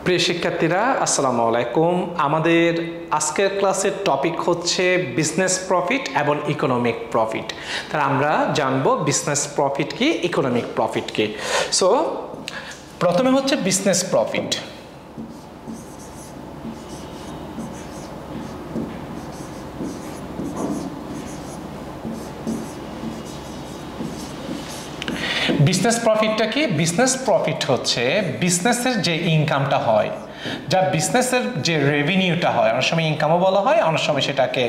প্রিয় শিক্ষার্থীরা আসসালামু আলাইকুম। আমাদের আজকের ক্লাসের টপিক হচ্ছে বিজনেস প্রফিট এবং ইকোনমিক প্রফিট। তাহলে আমরা জানবো বিজনেস প্রফিট কি, ইকোনমিক প্রফিট কি। সো প্রথমে হচ্ছে বিজনেস প্রফিট। বিজনেস প্রফিটটা কি? বিজনেস প্রফিট হচ্ছে বিজনেসের যে ইনকামটা হয়, যা বিজনেসের যে রেভিনিউটা হয়, অনেক সময় ইনকামও বলা হয়, অনেক সময় সেটাকে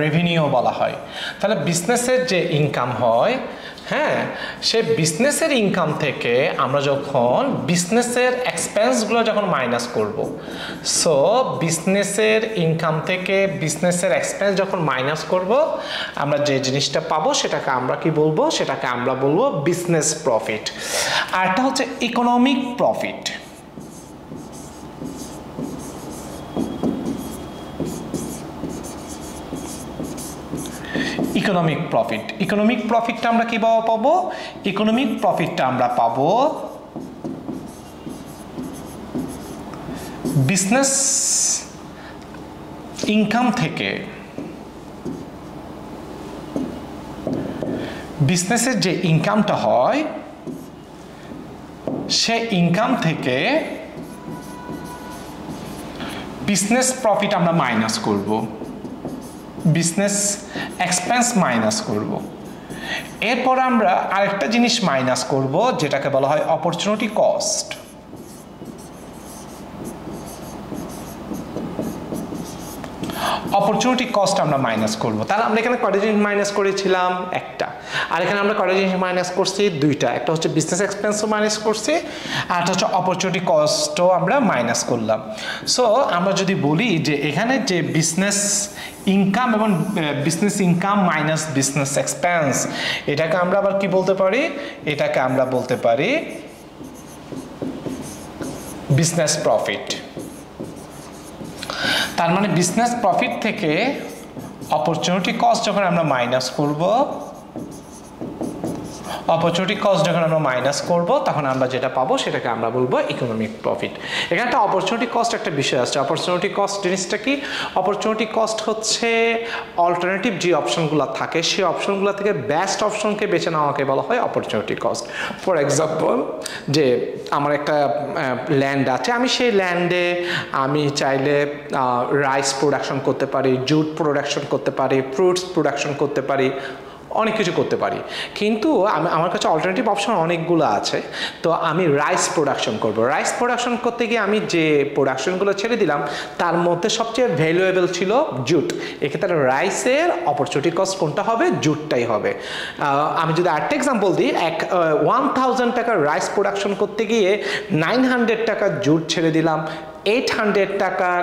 রেভিনিউ বলা হয়। তাহলে বিজনেসের যে ইনকাম হয়, হ্যাঁ, সে বিজনেসের ইনকাম থেকে আমরা যখন বিজনেসের এক্সপেন্সগুলো যখন মাইনাস করব, সো বিজনেসের ইনকাম থেকে বিজনেসের এক্সপেন্স যখন মাইনাস করব, আমরা যে জিনিসটা পাবো সেটাকে আমরা কি বলবো? সেটাকে আমরা বলবো বিজনেস প্রফিট। আর একটা হচ্ছে economic profit. Economic profit, economic প্রফিটটা আমরা কিভাবে পাবো? ইকোনমিক প্রফিটটা আমরা পাবো বিজনেস ইনকাম থেকে, বিজনেসের যে ইনকামটা হয় সে ইনকাম থেকে বিজনেস প্রফিট আমরা মাইনাস করব, বিজনেস এক্সপেন্স মাইনাস করব। এরপর আমরা আরেকটা জিনিস মাইনাস করব যেটাকে বলা হয় অপরচুনিটি কস্ট। অপরচুনিটি কস্ট আমরা মাইনাস করব। তাহলে আমরা এখানে কয়টা জিনিস মাইনাস করেছিলাম? একটা। আর এখানে আমরা কয়টা জিনিস মাইনাস করছি? দুইটা। একটা হচ্ছে বিজনেস এক্সপেন্সও মাইনাস করছি, আর একটা হচ্ছে অপরচুনিটি কস্টও আমরা মাইনাস করলাম। সো আমরা যদি বলি যে এখানে যে বিজনেস ইনকাম এবং business income minus business expense, এটাকে আমরা আবার কি বলতে পারি? এটাকে আমরা বলতে পারি বিজনেস প্রফিট। তার মানে বিজনেস প্রফিট থেকে অপরচুনিটি কস্ট যখন আমরা মাইনাস করব, অপরচুনিটি কস্ট যখন আমরা মাইনাস করব, তখন আমরা যেটা পাবো সেটাকে আমরা বলবো ইকোনমিক প্রফিট। এখানে একটা অপরচুনিটি কস্ট একটা বিষয় আছে। অপরচুনিটি কস্ট জিনিসটা কি? অপরচুনিটি কস্ট হচ্ছে অল্টারনেটিভ যে অপশনগুলো থাকে, সেই অপশনগুলো থেকে বেস্ট অপশনকে বেছে নেওয়াকে বলা হয় অপরচুনিটি কস্ট। ফর এক্সাম্পল, যে আমার একটা ল্যান্ড আছে, আমি সেই ল্যান্ডে আমি চাইলে রাইস প্রোডাকশন করতে পারি, জুট প্রোডাকশন করতে পারি, ফ্রুটস প্রোডাকশন করতে পারি, অনেক কিছু করতে পারি। কিন্তু আমার কাছে অল্টারনেটিভ অপশন অনেকগুলো আছে। তো আমি রাইস প্রোডাকশন করব। রাইস প্রোডাকশন করতে গিয়ে আমি যে প্রোডাকশনগুলো ছেড়ে দিলাম, তার মধ্যে সবচেয়ে ভ্যালুয়েবল ছিল জুট। এক্ষেত্রে রাইসের অপরচুনিটি কস্ট কোনটা হবে? জুটটাই হবে। আমি যদি আরেকটা এক্সাম্পল দিই, 1000 টাকার রাইস প্রোডাকশন করতে গিয়ে 900 টাকার জুট ছেড়ে দিলাম, 800 টাকার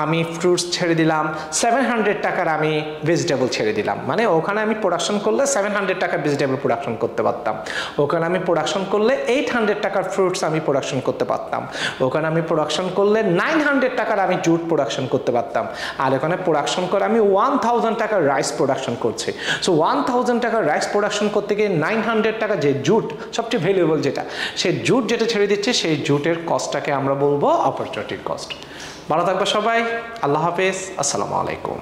আমি ফ্রুটস ছেড়ে দিলাম, 700 টাকার আমি ভেজিটেবল ছেড়ে দিলাম। মানে ওখানে আমি প্রোডাকশন করলে 700 টাকার ভেজিটেবল প্রোডাকশন করতে পারতাম, ওখানে আমি প্রোডাকশন করলে 800 টাকার ফ্রুটস আমি প্রোডাকশন করতে পারতাম, ওখানে আমি প্রোডাকশন করলে 900 টাকার আমি জুট প্রোডাকশন করতে পারতাম, আর এখানে প্রোডাকশন করে আমি 1000 টাকার রাইস প্রোডাকশন করছি। সো 1000 টাকার রাইস প্রোডাকশন করতে গিয়ে 900 টাকা যে জুট, সবচেয়ে ভ্যালুয়েবল যেটা, সেই জুট যেটা ছেড়ে দিচ্ছে, সেই জুটের কস্টটাকে আমরা বলবো অপরচুনিটি কস্ট। ভালো থাকবে সবাই। আল্লাহ হাফেজ। আসসালামু আলাইকুম।